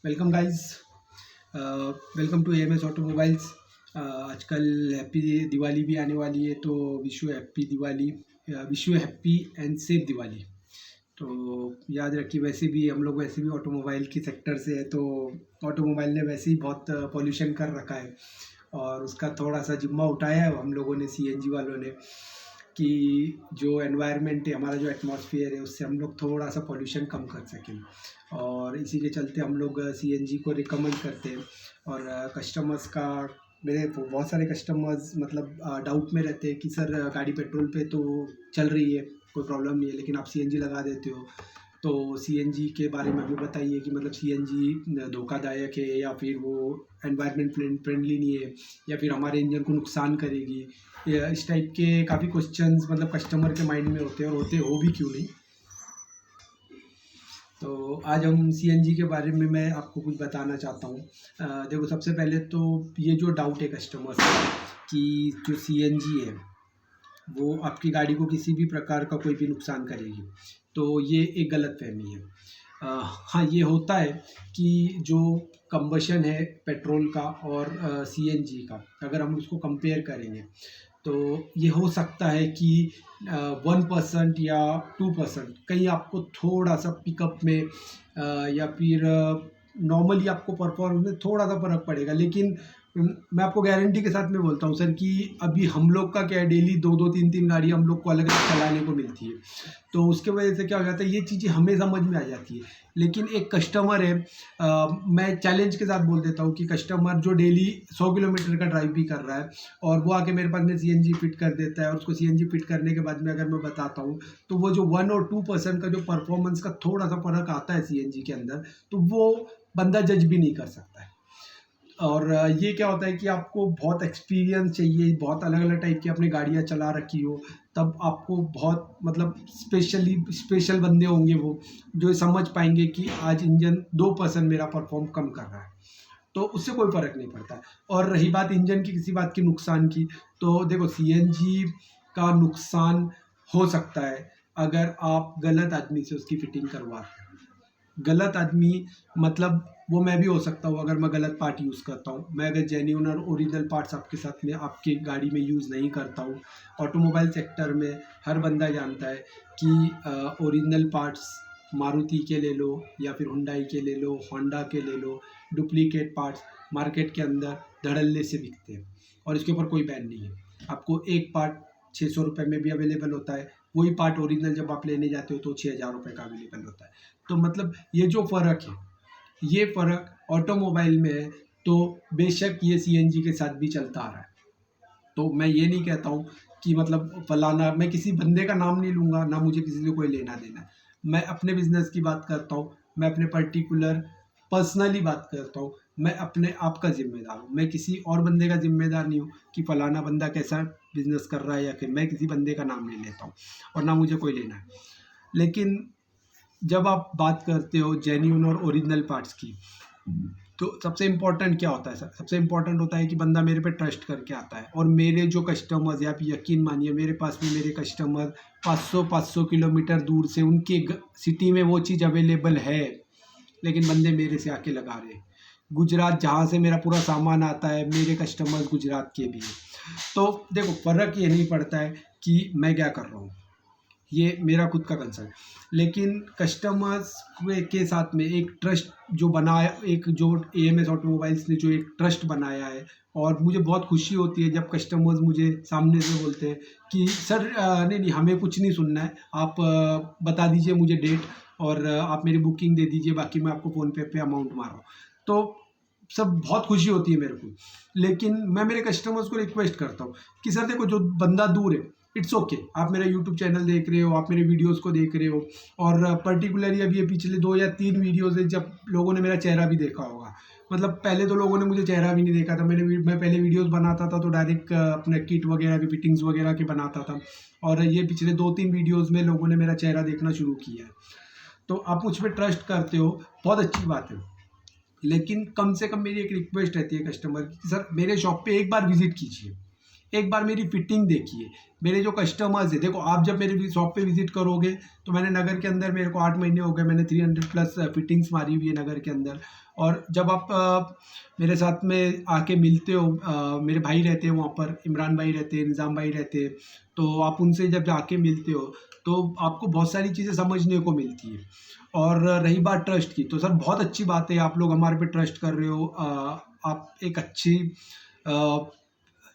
Welcome guys. Welcome to AMS automobiles. आजकल happy Diwali भी आने वाली है, तो wish you happy Diwali, wish you happy and safe Diwali. तो याद रखिए, वैसे भी हम लोग वैसे भी ऑटोमोबाइल की सेक्टर से है, तो ऑटोमोबाइल ने वैसे ही बहुत पॉल्यूशन कर रखा है और उसका थोड़ा सा जिम्मा उठाया है हम लोगों ने, सीएनजी वालों ने, कि जो एनवायरनमेंट है, हमारा जो एटमॉस्फेयर है, उससे हम लोग थोड़ा सा पॉल्यूशन कम कर सकें। और इसी के चलते हम लोग सीएनजी को रिकमेंड करते हैं। और कस्टमर्स का, मेरे बहुत सारे कस्टमर्स मतलब डाउट में रहते हैं कि सर गाड़ी पेट्रोल पे तो चल रही है, कोई प्रॉब्लम नहीं है, लेकिन आप सीएनजी लगा देते हो, तो सीएनजी के बारे में भी बताइए कि मतलब सीएनजी धोखादायक है या फिर वो एनवायरनमेंट फ्रेंडली नहीं है, या फिर हमारे इंजन को नुकसान करेगी। इस टाइप के काफ़ी क्वेश्चंस मतलब कस्टमर के माइंड में होते हैं, और होते हो भी क्यों नहीं। तो आज हम सीएनजी के बारे में मैं आपको कुछ बताना चाहता हूँ। देखो, सबसे पहले तो ये जो डाउट है कस्टमर्स का कि जो सीएनजी है वो आपकी गाड़ी को किसी भी प्रकार का कोई भी नुकसान करेगी, तो ये एक गलतफहमी है। हाँ, ये होता है कि जो कंबशन है पेट्रोल का और सीएनजी का, अगर हम उसको कंपेयर करेंगे, तो ये हो सकता है कि 1% या 2% कहीं आपको थोड़ा सा पिकअप में या फिर नॉर्मली आपको परफॉर्मेंस में थोड़ा सा फ़र्क पड़ेगा। लेकिन मैं आपको गारंटी के साथ में बोलता हूँ सर कि अभी हम लोग का क्या है, डेली 2-2 3-3 गाड़ी हम लोग को अलग अलग चलाने को मिलती है, तो उसके वजह से क्या हो जाता है, ये चीज़ें हमें समझ में आ जाती है। लेकिन एक कस्टमर है, मैं चैलेंज के साथ बोल देता हूँ कि कस्टमर जो डेली 100 किलोमीटर का ड्राइव भी कर रहा है और वो आके मेरे पास में सीएनजी फिट कर देता है, और उसको सीएनजी फिट करने के बाद में अगर मैं बताता हूँ, तो वो जो 1 और 2% का जो परफॉर्मेंस का थोड़ा सा फ़र्क आता है सीएनजी के अंदर, तो वो बंदा जज भी नहीं कर सकता है। और ये क्या होता है कि आपको बहुत एक्सपीरियंस चाहिए, बहुत अलग अलग टाइप की आपने गाड़ियाँ चला रखी हो, तब आपको बहुत मतलब स्पेशल बंदे होंगे वो, जो समझ पाएंगे कि आज इंजन 2% मेरा परफॉर्म कम कर रहा है, तो उससे कोई फ़र्क नहीं पड़ता है। और रही बात इंजन की किसी बात की नुकसान की, तो देखो सीएनजी का नुकसान हो सकता है अगर आप गलत आदमी से उसकी फिटिंग करवाते हैं। गलत आदमी मतलब वो मैं भी हो सकता हूँ अगर मैं गलत पार्ट यूज़ करता हूँ। मैं अगर जेन्युइन और ओरिजिनल पार्ट्स आपके साथ में आपकी गाड़ी में यूज़ नहीं करता हूँ। ऑटोमोबाइल सेक्टर में हर बंदा जानता है कि ओरिजिनल पार्ट्स मारुति के ले लो या फिर हुंडई के ले लो, होंडा के ले लो, डुप्लीकेट पार्ट्स मार्केट के अंदर धड़ल्ले से बिकते हैं और इसके ऊपर कोई बैन नहीं है। आपको एक पार्ट 600 रुपये में भी अवेलेबल होता है, वही पार्ट ओरिजिनल जब आप लेने जाते हो तो 6000 रुपये का अवेलेबल होता है। तो मतलब ये जो फ़र्क है, ये फ़र्क ऑटोमोबाइल में है, तो बेशक ये सीएनजी के साथ भी चलता आ रहा है। तो मैं ये नहीं कहता हूँ कि मतलब फलाना, मैं किसी बंदे का नाम नहीं लूँगा, ना मुझे किसी से कोई लेना देना है। मैं अपने बिज़नेस की बात करता हूँ, मैं अपने पर्टिकुलर पर्सनली बात करता हूँ, मैं अपने आप का ज़िम्मेदार हूँ। मैं किसी और बंदे का ज़िम्मेदार नहीं हूँ कि फलाना बंदा कैसा बिज़नेस कर रहा है, या फिर मैं किसी बंदे का नाम नहीं लेता हूँ और ना मुझे कोई लेना है। लेकिन जब आप बात करते हो जेन्युइन और ओरिजिनल पार्ट्स की, तो सबसे इम्पोर्टेंट क्या होता है सर? सबसे इम्पोर्टेंट होता है कि बंदा मेरे पे ट्रस्ट करके आता है। और मेरे जो कस्टमर्स, या आप यकीन मानिए, मेरे पास में मेरे कस्टमर 500-500 किलोमीटर दूर से उनके सिटी में वो चीज़ अवेलेबल है, लेकिन बंदे मेरे से आके लगा रहे हैं। गुजरात जहाँ से मेरा पूरा सामान आता है, मेरे कस्टमर्स गुजरात के भी हैं। तो देखो, फ़र्क ये नहीं पड़ता है कि मैं क्या कर रहा हूँ, ये मेरा खुद का कंसर्न है। लेकिन कस्टमर्स के साथ में एक ट्रस्ट जो बनाया, एक जो एएमएस ऑटोमोबाइल्स ने जो एक ट्रस्ट बनाया है, और मुझे बहुत खुशी होती है जब कस्टमर्स मुझे सामने से बोलते हैं कि सर नहीं हमें कुछ नहीं सुनना है, आप बता दीजिए मुझे डेट, और आप मेरी बुकिंग दे दीजिए, बाकी मैं आपको फ़ोन पे अमाउंट मार रहा हूँ। तो सब बहुत खुशी होती है मेरे को। लेकिन मैं मेरे कस्टमर्स को रिक्वेस्ट करता हूँ कि सर देखो, जो बंदा दूर है, इट्स ओके, आप मेरा यूट्यूब चैनल देख रहे हो, आप मेरे वीडियोस को देख रहे हो, और पर्टिकुलरली अभी ये पिछले 2 या 3 वीडियोस है जब लोगों ने मेरा चेहरा भी देखा होगा। मतलब पहले तो लोगों ने मुझे चेहरा भी नहीं देखा था। मैं पहले वीडियोस बनाता था तो डायरेक्ट अपने किट वगैरह की फिटिंग्स वगैरह की बनाता था, और ये पिछले 2-3 वीडियोस में लोगों ने मेरा चेहरा देखना शुरू किया है। तो आप मुझ पर ट्रस्ट करते हो, बहुत अच्छी बात है। लेकिन कम से कम मेरी एक रिक्वेस्ट रहती है कस्टमर की, सर मेरे शॉप पे एक बार विजिट कीजिए, एक बार मेरी फिटिंग देखिए। मेरे जो कस्टमर्स है, देखो आप जब मेरे शॉप पे विजिट करोगे तो मैंने नगर के अंदर, मेरे को 8 महीने हो गए, मैंने 300 प्लस फिटिंग्स मारी हुई है नगर के अंदर। और जब आप मेरे साथ में आके मिलते हो, मेरे भाई रहते हैं वहाँ पर, इमरान भाई रहते हैं, निज़ाम भाई रहते हैं, तो आप उनसे जब जाके मिलते हो तो आपको बहुत सारी चीज़ें समझने को मिलती है। और रही बात ट्रस्ट की, तो सर बहुत अच्छी बात है, आप लोग हमारे पे ट्रस्ट कर रहे हो। आप एक अच्छी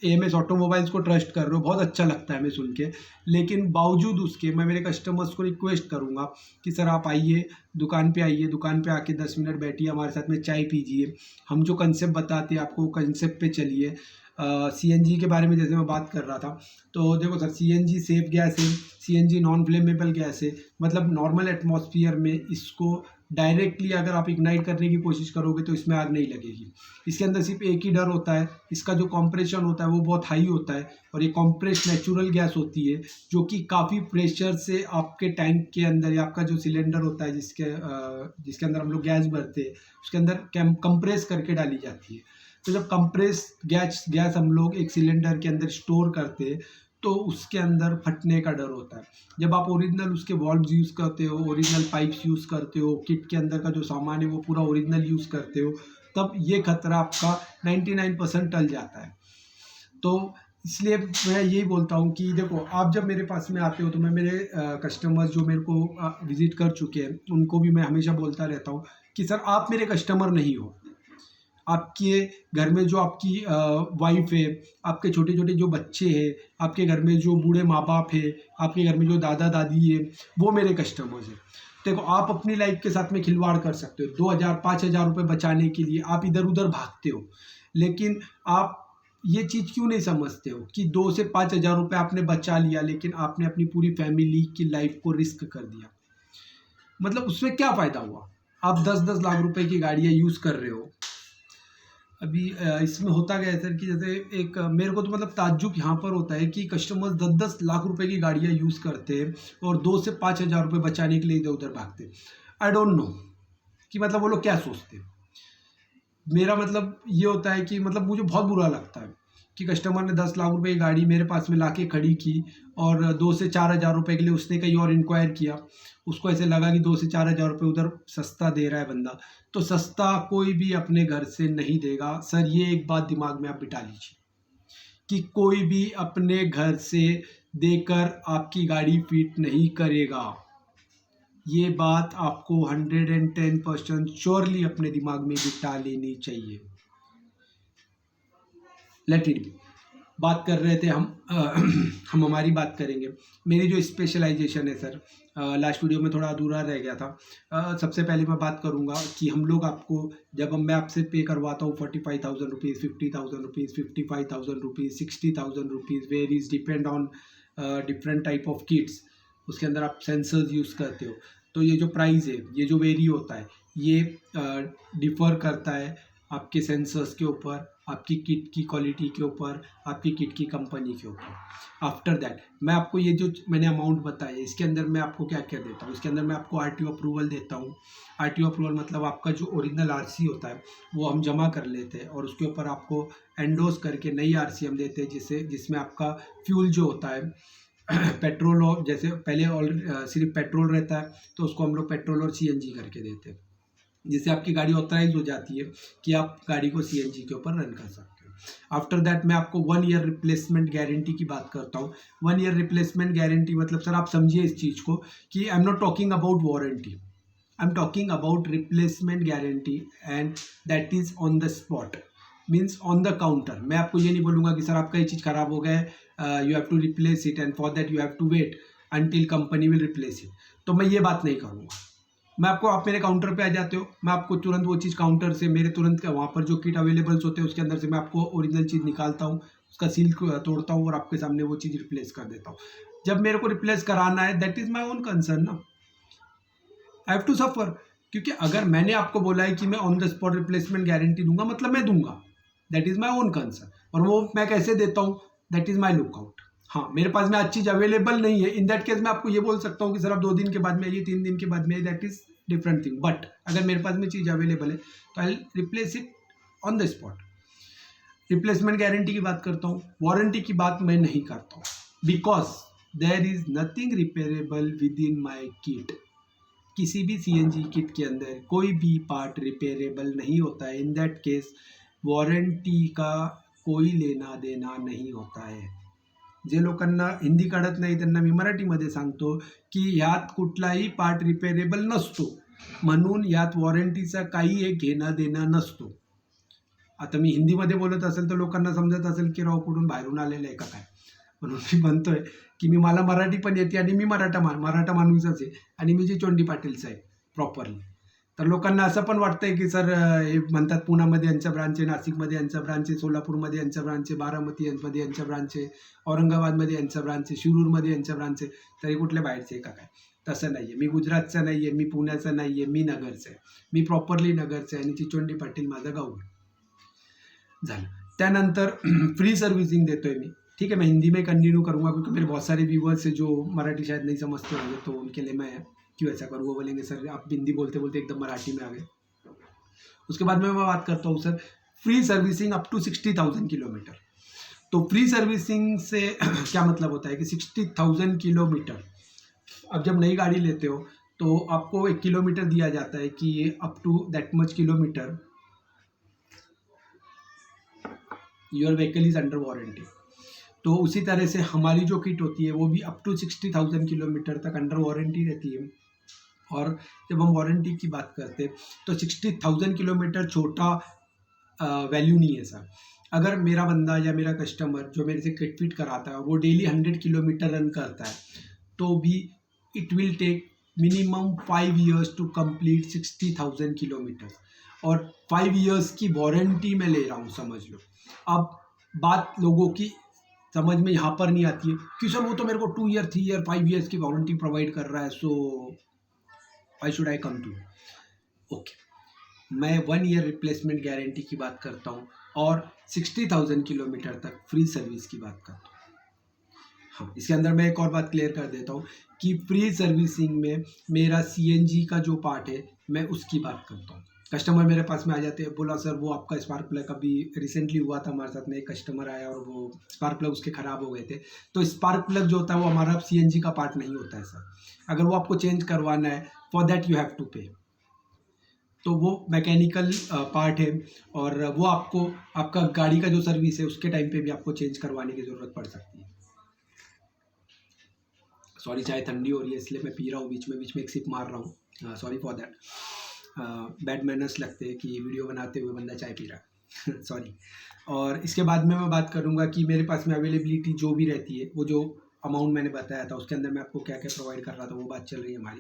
एएमएस ऑटोमोबाइल्स को ट्रस्ट कर रहे हो, बहुत अच्छा लगता है हमें सुन के। लेकिन बावजूद उसके मैं मेरे कस्टमर्स को रिक्वेस्ट करूंगा कि सर आप आइए, दुकान पे आइए, दुकान पे आके 10 मिनट बैठिए, हमारे साथ में चाय पीजिए, हम जो कंसेप्ट बताते हैं आपको कंसेप्ट पे चलिए। सीएनजी के बारे में जैसे मैं बात कर रहा था, तो देखो सर, सीएनजी सेफ गैस है, सीएनजी नॉन फ्लेमेबल गैस है, मतलब नॉर्मल एटमॉस्फेयर में इसको डायरेक्टली अगर आप इग्नाइट करने की कोशिश करोगे तो इसमें आग नहीं लगेगी। इसके अंदर सिर्फ एक ही डर होता है, इसका जो कंप्रेशन होता है वो बहुत हाई होता है, और ये कंप्रेस नेचुरल गैस होती है जो कि काफ़ी प्रेशर से आपके टैंक के अंदर, या आपका जो सिलेंडर होता है जिसके अंदर हम लोग गैस भरते हैं, उसके अंदर कंप्रेस करके डाली जाती है। तो जब कंप्रेस गैस हम लोग एक सिलेंडर के अंदर स्टोर करते हैं तो उसके अंदर फटने का डर होता है। जब आप ओरिजिनल उसके वॉल्व्स यूज़ करते हो, ओरिजिनल पाइप्स यूज़ करते हो, किट के अंदर का जो सामान है वो पूरा ओरिजिनल यूज़ करते हो, तब ये खतरा आपका 99% टल जाता है। तो इसलिए मैं यही बोलता हूँ कि देखो, आप जब मेरे पास में आते हो तो मैं मेरे कस्टमर्स जो मेरे को विजिट कर चुके हैं उनको भी मैं हमेशा बोलता रहता हूँ कि सर आप मेरे कस्टमर नहीं हो। आपके घर में जो आपकी वाइफ है, आपके छोटे छोटे जो बच्चे हैं, आपके घर में जो बूढ़े माँ बाप है, आपके घर में जो दादा दादी है, वो मेरे कस्टमर्स हैं। देखो, आप अपनी लाइफ के साथ में खिलवाड़ कर सकते हो, 2000-5000 रुपये बचाने के लिए आप इधर उधर भागते हो, लेकिन आप ये चीज़ क्यों नहीं समझते हो कि 2 से 5 हज़ार रुपये आपने बचा लिया, लेकिन आपने अपनी पूरी फैमिली की लाइफ को रिस्क कर दिया। मतलब उसमें क्या फ़ायदा हुआ? आप 10-10 लाख रुपए की गाड़ियाँ यूज़ कर रहे हो। अभी इसमें होता क्या है सर कि जैसे एक मेरे को तो मतलब ताज्जुब यहाँ पर होता है कि कस्टमर्स 10-10 लाख रुपए की गाड़ियाँ यूज़ करते हैं और 2 से 5 हज़ार रुपये बचाने के लिए इधर उधर भागते हैं। आई डोंट नो कि मतलब वो लोग क्या सोचते हैं। मेरा मतलब ये होता है कि मतलब मुझे बहुत बुरा लगता है कि कस्टमर ने 10 लाख रुपए की गाड़ी मेरे पास में लाके खड़ी की और 2 से 4 हज़ार रुपये के लिए उसने कहीं और इंक्वायर किया। उसको ऐसे लगा कि 2 से 4 हज़ार रुपये उधर सस्ता दे रहा है बंदा, तो सस्ता कोई भी अपने घर से नहीं देगा। सर ये एक बात दिमाग में आप बिठा लीजिए कि कोई भी अपने घर से देकर आपकी गाड़ी फिट नहीं करेगा। ये बात आपको 110% श्योरली अपने दिमाग में बिठा लेनी चाहिए। Let it be. बात कर रहे थे हम हम हमारी बात करेंगे। मेरी जो स्पेशलाइजेशन है सर, लास्ट वीडियो में थोड़ा अधूरा रह गया था। सबसे पहले मैं बात करूंगा कि हम लोग आपको, जब मैं आपसे पे करवाता हूँ 45,000 rupees, 50,000 rupees, 55,000 rupees, 60,000 rupees, varies depend on different type of kits. उसके अंदर आप सेंसर्स यूज़ करते हो, तो ये जो प्राइस है, ये जो वेरी होता है, ये डिफ़र करता है आपके सेंसर्स के ऊपर, आपकी किट की क्वालिटी के ऊपर, आपकी किट की कंपनी के ऊपर। आफ्टर दैट मैं आपको ये जो मैंने अमाउंट बताया, इसके अंदर मैं आपको क्या क्या देता हूँ। इसके अंदर मैं आपको आरटीओ अप्रूवल देता हूँ। आरटीओ अप्रूवल मतलब आपका जो ओरिजिनल आरसी होता है वो हम जमा कर लेते हैं और उसके ऊपर आपको एंडोस करके नई आरसी हम देते हैं, जिसमें आपका फ्यूल जो होता है पेट्रोल, और जैसे पहले सिर्फ पेट्रोल रहता है तो उसको हम लोग पेट्रोल और सीएनजी करके देते हैं, जिससे आपकी गाड़ी ऑथराइज हो जाती है कि आप गाड़ी को सीएनजी के ऊपर रन कर सकते हो। आफ्टर दैट मैं आपको 1 ईयर रिप्लेसमेंट गारंटी की बात करता हूँ। 1 ईयर रिप्लेसमेंट गारंटी मतलब सर आप समझिए इस चीज़ को कि I am not talking about warranty, I am talking about replacement guarantee, and that is on the spot, means on the counter. मैं आपको ये नहीं बोलूँगा कि सर आपका ये चीज़ ख़राब हो गया है, you have to replace it and for that you have to wait until company will replace it. तो मैं ये बात नहीं करूँगा। मैं आपको, आप मेरे काउंटर पे आ जाते हो, मैं आपको तुरंत वो चीज़ काउंटर से, मेरे तुरंत वहाँ पर जो किट अवेलेबल्स होते हैं उसके अंदर से मैं आपको ओरिजिनल चीज़ निकालता हूँ, उसका सील तोड़ता हूँ और आपके सामने वो चीज़ रिप्लेस कर देता हूँ। जब मेरे को रिप्लेस कराना है, that is my own concern ना, आई हैव टू सफ़र। क्योंकि अगर मैंने आपको बोला है कि मैं on the spot replacement guarantee दूंगा, मतलब मैं दूंगा, that is my own concern. और वो मैं कैसे देता हूँ, दैट इज़ माई लुकआउट। हाँ, मेरे पास में आज चीज़ अवेलेबल नहीं है, इन दैट केस मैं आपको ये बोल सकता हूँ कि सर आप 2 दिन के बाद में आइए, 3 दिन के बाद में आइए, that is different thing. But अगर मेरे पास में चीज़ अवेलेबल है तो आई replace it on the spot. Replacement guarantee की बात करता हूँ, वारंटी की बात मैं नहीं करता हूँ, because there is nothing repairable within my kit. किसी भी सीएनजी किट के अंदर कोई भी पार्ट रिपेयरेबल नहीं होता है। इन दैट केस वॉरंटी का कोई लेना देना नाही होता आहे। जे लोकांना हिंदी कळत नाही त्यांना मी मराठीमध्ये सांगतो की ह्यात कुठलाही पार्ट रिपेअरेबल नसतो, म्हणून यात वॉरंटीचा काही एक घेणं देणं नसतो। आता मी हिंदीमध्ये बोलत असेल तर लोकांना समजत असेल की राव कुठून बाहेरून आलेलं आहे का काय, म्हणून मी म्हणतोय की मी मला मराठी पण येते आणि मी मराठा माणूसच आहे आणि मी जी चोंडी पाटीलचा आहे प्रॉपरली। तर लोकांना असं पण वाटतंय की सर हे म्हणतात पुण्यामध्ये यांचा ब्रांच आहे, नाशिकमध्ये यांचा ब्रांच आहे, सोलापूरमध्ये यांचा ब्रांच आहे, बारामतीमध्ये यांचा ब्रांच आहे, औरंगाबादमध्ये यांचा ब्रांच आहे, शिरूरमध्ये यांचा ब्रांच आहे, तरी कुठल्या बाहेरचे आहे का काय? तसं नाही आहे। मी गुजरातचा नाही आहे, मी पुण्याचा नाही आहे, मी नगरचा आहे, मी प्रॉपरली नगरचा आहे आणि चिचोंडी पाटील माझं गाव झालं। त्यानंतर फ्री सर्विसिंग देतोय मी, ठीक है। मैं हिंदी में कंटिन्यू करूँगा क्योंकि मेरे बहुत सारे व्यूवर्स हैं जो मराठी शायद नहीं समझते होंगे, तो उनके लिए मैं क्यों ऐसा करूँ, वो बोलेंगे सर आप हिंदी बोलते बोलते एकदम मराठी में आ गए। उसके बाद में मैं बात करता हूँ sir free servicing up to 60,000 kilometre. तो फ्री सर्विसिंग से क्या मतलब होता है कि 60,000 किलोमीटर, अब जब नई गाड़ी लेते हो तो आपको 1 किलोमीटर दिया जाता है कि ये up to that much kilometer your vehicle is under warranty. तो उसी तरह से हमारी जो किट होती है वो भी अप टू 60,000 किलोमीटर तक अंडर वारंटी रहती है। और जब हम वारंटी की बात करते हैं तो 60,000 किलोमीटर छोटा वैल्यू नहीं है सर। अगर मेरा बंदा या मेरा कस्टमर जो मेरे से किट फिट कराता है वो डेली 100 किलोमीटर रन करता है तो भी it will take minimum 5 years to complete 60,000 kilometer, और 5 years की वारंटी मैं ले रहा हूँ, समझ लो। अब बात लोगों की समझ में यहाँ पर नहीं आती है कि सर वो तो मेरे को 2 year 3 year 5 years की वारंटी प्रोवाइड कर रहा है, so why should I come to. Okay, मैं 1 year रिप्लेसमेंट गारंटी की बात करता हूँ और 60,000 किलोमीटर तक फ्री सर्विस की बात करता हूँ। हाँ, इसके अंदर मैं एक और बात क्लियर कर देता हूँ कि फ्री सर्विसिंग में मेरा सीएनजी का जो पार्ट है मैं उसकी बात करता हूँ। कस्टमर मेरे पास में आ जाते हैं, बोला सर वो आपका स्पार्क प्लग अभी रिसेंटली हुआ था हमारे साथ में, एक कस्टमर आया और वो स्पार्क प्लग उसके ख़राब हो गए थे। तो स्पार्क प्लग जो होता है वो हमारा सीएनजी का पार्ट नहीं होता है सर। अगर वो आपको चेंज करवाना है for that you have to pay, तो वो मैकेनिकल पार्ट है और वो आपको आपका गाड़ी का जो सर्विस है उसके टाइम पे भी आपको चेंज करवाने की ज़रूरत पड़ सकती है। सॉरी, चाय ठंडी हो रही है इसलिए मैं पी रहा हूँ, बीच में एक सिप मार रहा हूँ, sorry for that. Bad manners लगते हैं कि वीडियो बनाते हुए बंदा चाय पी रहा है सॉरी। और इसके बाद में मैं बात करूँगा कि मेरे पास में अवेलेबिलिटी जो भी रहती है, वो जो अमाउंट मैंने बताया था उसके अंदर मैं आपको क्या क्या प्रोवाइड कर रहा था, वो बात चल रही है हमारी।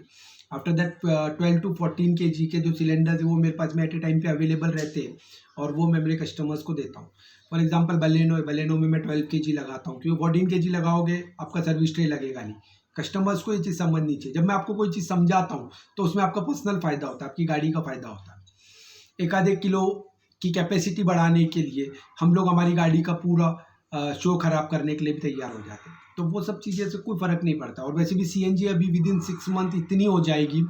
आफ्टर दैट 12 to 14 kg के जो सिलेंडर्स है वो मेरे पास में एट ए टाइम पे अवेलेबल रहते हैं और वो मैं मेरे कस्टमर्स को देता हूँ। फॉर एग्जांपल बलेनो में मैं 12 kg लगाता हूँ, क्योंकि 14 kg लगाओगे आपका सर्विस ट्रे लगेगा नहीं। कस्टमर्स को ये चीज़ समझनी चाहिए, जब मैं आपको कोई चीज़ समझाता हूँ तो उसमें आपका पर्सनल फ़ायदा होता है, आपकी गाड़ी का फ़ायदा होता है। 1 किलो की कैपेसिटी बढ़ाने के लिए हम लोग हमारी गाड़ी का पूरा शो ख़राब करने के लिए भी तैयार हो जाते हैं, तो वो सब चीज़ें से कोई फ़र्क नहीं पड़ता। और वैसे भी सीएनजी अभी विदिन 6 month इतनी हो जाएगी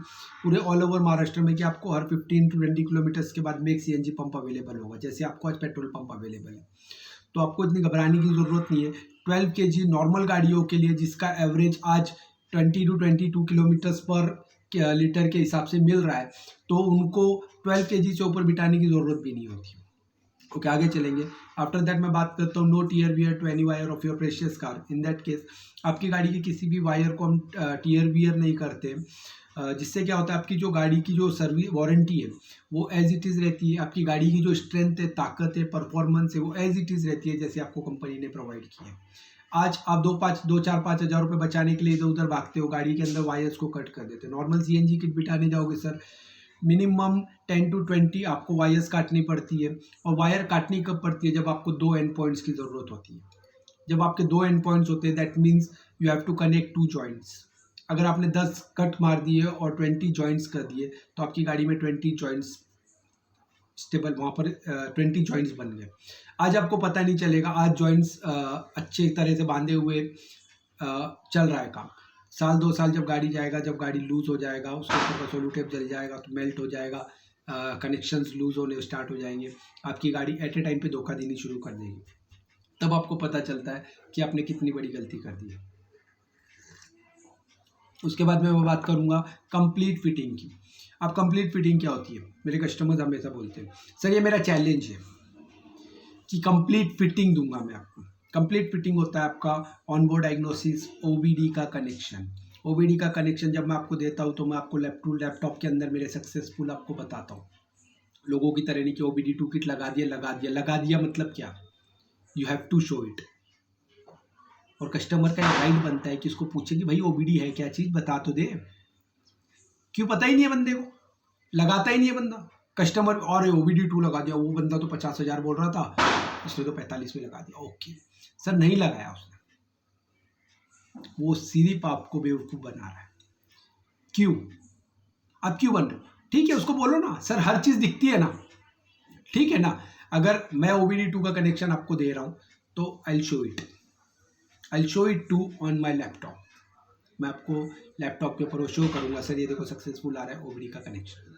पूरे ऑल ओवर महाराष्ट्र में कि आपको हर 15 to 20 किलोमीटर्स के बाद में एक सीएनजी पंप अवेलेबल होगा, जैसे आपको आज पेट्रोल पंप अवेलेबल है। तो आपको इतनी घबराने की ज़रूरत नहीं है। 12 kg नॉर्मल गाड़ियों के लिए जिसका एवरेज आज 20 to 22 किलोमीटर्स पर लीटर के हिसाब से मिल रहा है, तो उनको 12 kg से ऊपर बिठाने की ज़रूरत भी नहीं होती। ओके, आगे चलेंगे। आफ्टर दैट मैं बात करता हूँ no tear wear to any wire of your precious car. In that case आपकी गाड़ी की किसी भी वायर को हम टीयर वियर नहीं करते, जिससे क्या होता है आपकी जो गाड़ी की जो सर्विस वारंटी है वो एज इट इज़ रहती है। आपकी गाड़ी की जो स्ट्रेंथ है, ताकत है, परफॉर्मेंस है, वो एज इट इज़ रहती है जैसे आपको कंपनी ने प्रोवाइड की है। आज आप 2-4-5 हज़ार रुपये बचाने के लिए इधर उधर भागते हो, गाड़ी के अंदर वायर्स को कट कर देते हो। नॉर्मल सीएनजी किट बिठाने जाओगे सर, मिनिमम 10 to 20 आपको वायर्स काटनी पड़ती है। और वायर काटनी कब पड़ती है? जब आपको 2 एंड पॉइंट्स की ज़रूरत होती है। जब आपके 2 एंड पॉइंट्स होते हैं that means you have to connect 2 joints. अगर आपने 10 कट मार दिए और 20 जॉइंट्स कर दिए तो आपकी गाड़ी में 20 जॉइंट्स स्टेबल, वहाँ पर 20 जॉइंट्स बन गए। आज आपको पता नहीं चलेगा, आज जॉइंट्स अच्छे तरह से बांधे हुए चल रहा है काम। 1-2 साल जब गाड़ी जाएगा, जब गाड़ी लूज़ हो जाएगा, उसके ऊपर का सोलू टेप जल जाएगा तो मेल्ट हो जाएगा, कनेक्शंस लूज होने स्टार्ट हो जाएंगे, आपकी गाड़ी एट ए टाइम पे धोखा देनी शुरू कर देगी। तब आपको पता चलता है कि आपने कितनी बड़ी गलती कर दी है। उसके बाद मैं वो बात करूँगा कंप्लीट फिटिंग की। अब कंप्लीट फिटिंग क्या होती है? मेरे कस्टमर्स हमेशा बोलते हैं सर ये मेरा चैलेंज है कि कंप्लीट फिटिंग दूंगा मैं आपको। कंप्लीट फिटिंग होता है आपका ऑन बोर्ड डायग्नोसिस, ओबीडी का कनेक्शन। ओबीडी का कनेक्शन जब मैं आपको देता हूँ तो मैं आपको लैपटॉप के अंदर मेरे सक्सेसफुल आपको बताता हूँ, लोगों की तरह नहीं कि ओबीडी टू किट लगा दिया मतलब क्या, you have to show it. और कस्टमर का एक राइट बनता है कि उसको पूछे कि भाई ओबीडी है क्या चीज़, बता तो दे। क्यों पता ही नहीं है बंदे को, लगाता ही नहीं है बंदा। कस्टमर और ओबीडी टू लगा दिया, वो बंदा तो 50,000 बोल रहा था, इसने तो 45 में लगा दिया। ओके सर, नहीं लगाया उसने, वो सीधी पाप को बेवकूफ़ बना रहा है। क्यों? आप क्यों बन रहे हो? ठीक है, उसको बोलो ना सर हर चीज़ दिखती है ना, ठीक है ना। अगर मैं ओबीडी टू का कनेक्शन आपको दे रहा हूँ तो I show it to on my laptop. मैं आपको लैपटॉप के ऊपर वो शो करूँगा, सर ये देखो सक्सेसफुल आ रहा है ओबीडी का कनेक्शन।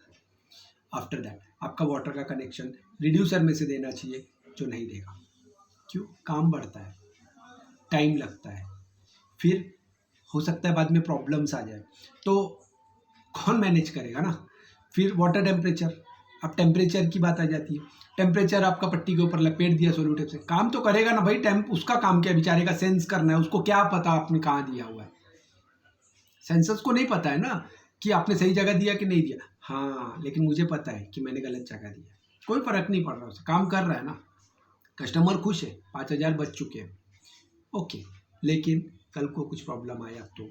आफ्टर दैट आपका वाटर का कनेक्शन रिड्यूसर में से देना चाहिए, जो नहीं देगा। क्यों? काम बढ़ता है, टाइम लगता है, फिर हो सकता है बाद में प्रॉब्लम्स आ जाए, तो कौन मैनेज करेगा ना। फिर वाटर टेम्परेचर, अब टेम्परेचर की बात आ जाती है। टेम्परेचर आपका पट्टी के ऊपर लपेट दिया सोल्यूटेप से, काम तो करेगा ना भाई। उसका काम क्या, बेचारे का सेंस करना है, उसको क्या पता आपने कहाँ दिया हुआ है। सेंसर्स को नहीं पता है ना कि आपने सही जगह दिया कि नहीं दिया। हाँ, लेकिन मुझे पता है कि मैंने गलत जगह दिया, कोई फर्क नहीं पड़ रहा, उसे काम कर रहा है ना, कस्टमर खुश है, 5,000 बच चुके हैं, ओके। लेकिन कल को कुछ प्रॉब्लम आया तो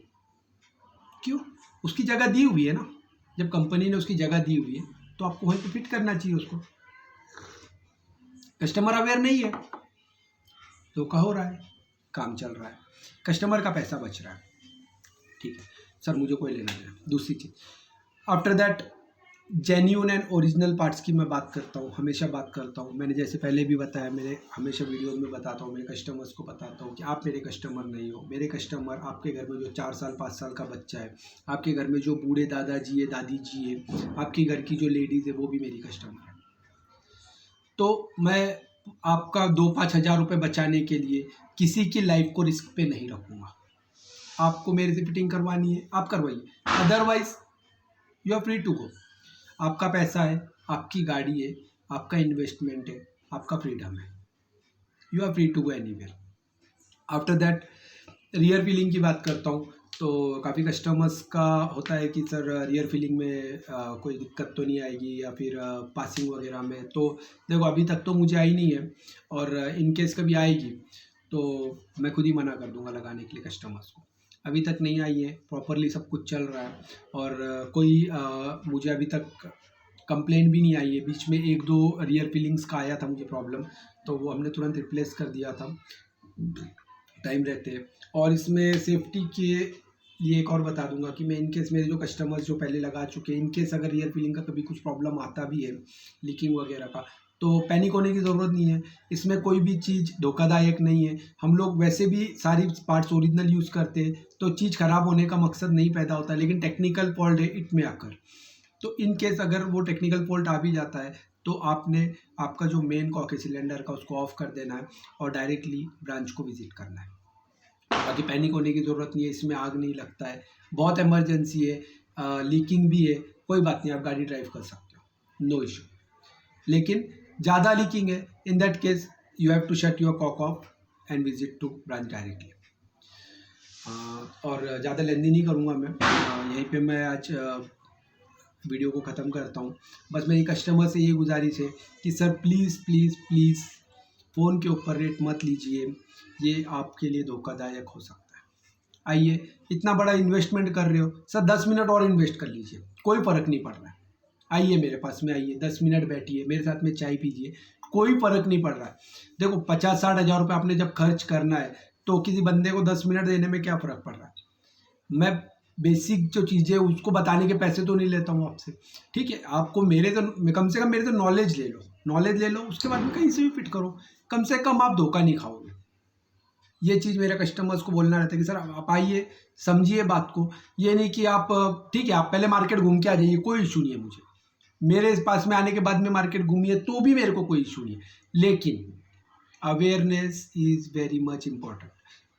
क्यों? उसकी जगह दी हुई है ना, जब कंपनी ने उसकी जगह दी हुई है तो आपको वहीं पे फिट करना चाहिए उसको। कस्टमर अवेयर नहीं है, धोखा हो रहा है, काम चल रहा है, कस्टमर का पैसा बच रहा है, ठीक है सर, मुझे कोई लेना देना। दूसरी चीज़, after that genuine and original parts की मैं बात करता हूँ, हमेशा बात करता हूँ। मैंने जैसे पहले भी बताया, मेरे हमेशा वीडियोस में बताता हूँ, मेरे कस्टमर्स को बताता हूँ कि आप मेरे कस्टमर नहीं हो। मेरे कस्टमर आपके घर में जो 4 साल 5 साल का बच्चा है, आपके घर में जो बूढ़े दादाजी है दादी जी है, आपके घर की जो लेडीज़ है वो भी मेरी कस्टमर है। तो मैं आपका 2-5 हज़ार रुपये बचाने के लिए किसी की लाइफ को रिस्क पे नहीं रखूँगा। आपको मेरे से फिटिंग करवानी है आप करवाइए, otherwise you are free to go. आपका पैसा है, आपकी गाड़ी है, आपका इन्वेस्टमेंट है, आपका फ्रीडम है, you are free to go anywhere. After that rear feeling की बात करता हूँ, तो काफ़ी कस्टमर्स का होता है कि सर रियर फीलिंग में कोई दिक्कत तो नहीं आएगी, या फिर पासिंग वगैरह में। तो देखो अभी तक तो मुझे आई नहीं है, और इन केस कभी आएगी तो मैं खुद ही मना कर दूंगा लगाने के लिए कस्टमर्स को। अभी तक नहीं आई है, प्रॉपरली सब कुछ चल रहा है, और कोई मुझे अभी तक कंप्लेंट भी नहीं आई है। बीच में 1-2 रियर फीलिंग्स का आया था मुझे प्रॉब्लम, तो वो हमने तुरंत रिप्लेस कर दिया था टाइम रहते। और इसमें सेफ्टी के लिए एक और बता दूंगा कि मैं इनकेस मेरे जो कस्टमर्स जो पहले लगा चुके हैं, इनकेस अगर रियर फीलिंग का कभी कुछ प्रॉब्लम आता भी है, लीकिंग वगैरह का, तो पैनिक होने की ज़रूरत नहीं है। इसमें कोई भी चीज़ धोखादायक नहीं है। हम लोग वैसे भी सारी पार्ट्स ओरिजिनल यूज़ करते हैं, तो चीज़ ख़राब होने का मकसद नहीं पैदा होता, लेकिन टेक्निकल फॉल्ट है इट में आकर। तो इन केस अगर वो टेक्निकल फॉल्ट आ भी जाता है, तो आपने आपका जो मेन कॉक है सिलेंडर का, उसको ऑफ कर देना है और डायरेक्टली ब्रांच को विजिट करना है। बाकी पैनिक होने की ज़रूरत नहीं है, इसमें आग नहीं लगता है, बहुत इमरजेंसी है, लीकिंग भी है, कोई बात नहीं, आप गाड़ी ड्राइव कर सकते हो, नो इशू। लेकिन ज़्यादा लीकिंग है, in that case you have to shut your cock off and visit to branch directly. और ज़्यादा लेंदी नहीं करूँगा मैं, यहीं पे मैं आज वीडियो को ख़त्म करता हूँ। बस मेरी कस्टमर से ये गुजारिश है कि sir please please please phone के ऊपर रेट मत लीजिए, ये आपके लिए धोखादायक हो सकता है। आइए, इतना बड़ा इन्वेस्टमेंट कर रहे हो, सर 10 मिनट और इन्वेस्ट कर लीजिए, कोई फ़र्क नहीं पड़ रहा है। आइए मेरे पास में, आइए 10 मिनट बैठिए, मेरे साथ में चाय पीजिए, कोई फ़र्क नहीं पड़ रहा है। देखो 50-60 हज़ार रुपये आपने जब खर्च करना है, तो किसी बंदे को 10 मिनट देने में क्या फ़र्क पड़ रहा है। मैं बेसिक जो चीज़ें उसको बताने के पैसे तो नहीं लेता हूँ आपसे, ठीक है। आपको मेरे तो कम से कम मेरे तो नॉलेज ले लो, उसके बाद में कहीं से भी फिट करो, कम से कम आप धोखा नहीं खाओगे। ये चीज़ मेरे कस्टमर्स को बोलना रहता है कि सर आप आइए, समझिए बात को। ये नहीं कि आप ठीक है आप पहले मार्केट घूम के आ जाइए, कोई इशू नहीं है मुझे, मेरे पास में आने के बाद में मार्केट घूमी है तो भी मेरे को कोई इशू नहीं है, लेकिन awareness is very much important.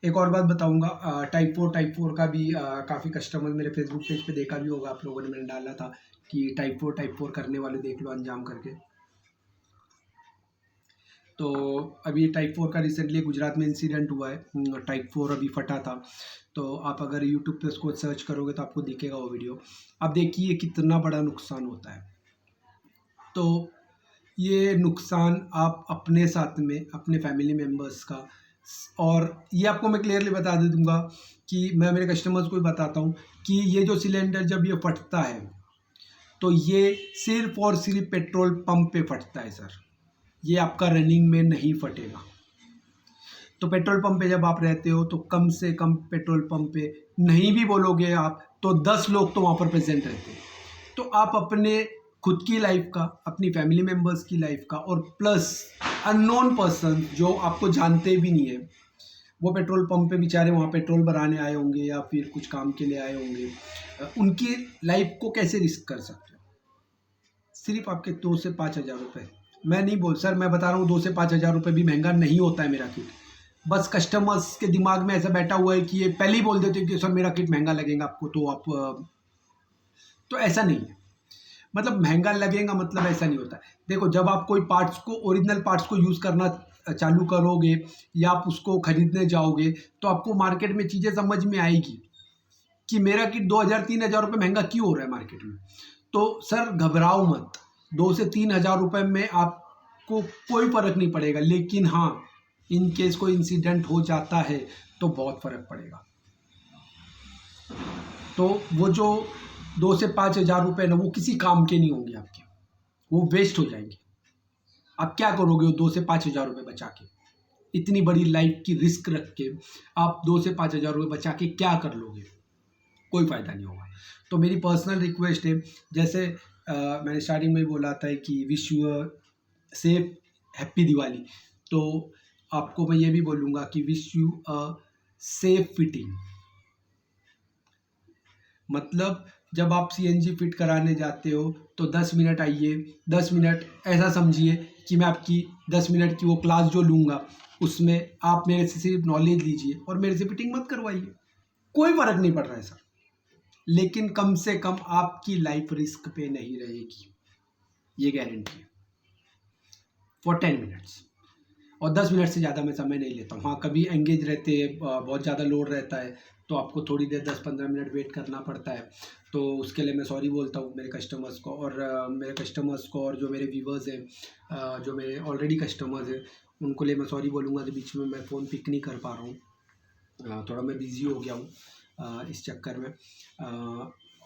एक और बात बताऊंगा, टाइप 4 का भी काफ़ी कस्टमर मेरे फेसबुक पेज पे देखा भी होगा आप लोगों ने, मैंने डाला था कि टाइप 4 करने वाले देख लो अंजाम करके। तो अभी टाइप 4 का रिसेंटली गुजरात में इंसिडेंट हुआ है, टाइप 4 अभी फटा था। तो आप अगर यूट्यूब पे उसको सर्च करोगे तो आपको दिखेगा वो वीडियो। आप देखिए कितना बड़ा नुकसान होता है। तो ये नुकसान आप अपने साथ में अपने फैमिली मेम्बर्स का, और ये आपको मैं क्लियरली बता दे दूंगा कि मैं मेरे कस्टमर्स को भी बताता हूँ कि ये जो सिलेंडर जब ये फटता है तो ये सिर्फ और सिर्फ पेट्रोल पंप पे फटता है सर, ये आपका रनिंग में नहीं फटेगा। तो पेट्रोल पंप पे जब आप रहते हो तो कम से कम पेट्रोल पंप पे नहीं भी बोलोगे आप तो 10 लोग तो वहाँ पर प्रेजेंट रहते हैं। तो आप अपने खुद की लाइफ का, अपनी फैमिली मेम्बर्स की लाइफ का, और प्लस अननोन पर्सन जो आपको जानते भी नहीं है, वो पेट्रोल पंप पे बेचारे वहाँ पेट्रोल भराने आए होंगे या फिर कुछ काम के लिए आए होंगे, उनकी लाइफ को कैसे रिस्क कर सकते हो? सिर्फ आपके 2 से 5 हज़ार रुपये। मैं नहीं बोल सर, मैं बता रहा हूँ 2 से 5 हज़ार रुपये भी महंगा नहीं होता है मेरा किट। बस कस्टमर्स के दिमाग में ऐसा बैठा हुआ है कि ये पहले ही बोल देते हैं कि सर मेरा किट महंगा लगेगा आपको, तो आप तो ऐसा नहीं है। मतलब महंगा लगेगा मतलब ऐसा नहीं होता है। देखो, जब आप कोई पार्ट्स को, ओरिजिनल पार्ट्स को यूज़ करना चालू करोगे या आप उसको खरीदने जाओगे तो आपको मार्केट में चीज़ें समझ में आएगी कि मेरा किट 2,000-3,000 रुपये महंगा क्यों हो रहा है मार्केट में। तो सर घबराओ मत, 2 से 3,000 रुपये में आपको कोई फ़र्क नहीं पड़ेगा, लेकिन हाँ, इन केस कोई इंसिडेंट हो जाता है तो बहुत फ़र्क पड़ेगा। तो वो जो 2 से 5 हज़ार रुपये ना, वो किसी काम के नहीं होंगे आपके, वो वेस्ट हो जाएंगे। आप क्या करोगे वो 2 से 5 हज़ार रुपये बचा के? इतनी बड़ी लाइफ की रिस्क रख के आप 2 से 5 हज़ार रुपये बचा के क्या कर लोगे? कोई फ़ायदा नहीं होगा। तो मेरी पर्सनल रिक्वेस्ट है, जैसे मैंने स्टार्टिंग में ही बोला था कि wish you a safe happy Diwali, तो आपको मैं ये भी बोलूँगा कि wish you a safe fitting. मतलब जब आप सीएनजी फिट कराने जाते हो तो 10 मिनट आइए, 10 मिनट ऐसा समझिए कि मैं आपकी 10 मिनट की वो क्लास जो लूँगा उसमें आप मेरे से सिर्फ नॉलेज लीजिए और मेरे से फिटिंग मत करवाइए। कोई फ़र्क नहीं पड़ रहा है सर, लेकिन कम से कम आपकी लाइफ रिस्क पे नहीं रहेगी, ये गारंटी है। फॉर 10 मिनट्स, और 10 मिनट से ज़्यादा मैं समय नहीं लेता हूँ। हाँ, कभी एंगेज रहते हैं, बहुत ज़्यादा लोड रहता है तो आपको थोड़ी देर 10-15 मिनट वेट करना पड़ता है, तो उसके लिए मैं सॉरी बोलता हूँ मेरे कस्टमर्स को, और मेरे कस्टमर्स को, और जो मेरे व्यूवर्स हैं, जो मेरे ऑलरेडी कस्टमर्स हैं, उनको लिए मैं सॉरी बोलूँगा कि बीच में मैं फ़ोन पिक नहीं कर पा रहा हूँ। थोड़ा मैं बिज़ी हो गया हूँ इस चक्कर में,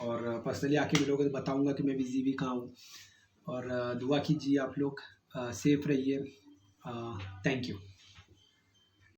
और पर्सनली आके मिलोगे तो बताऊँगा कि मैं बिज़ी भी कहाँ हूँ। और दुआ कीजिए आप लोग, सेफ़ रहिए। Thank you.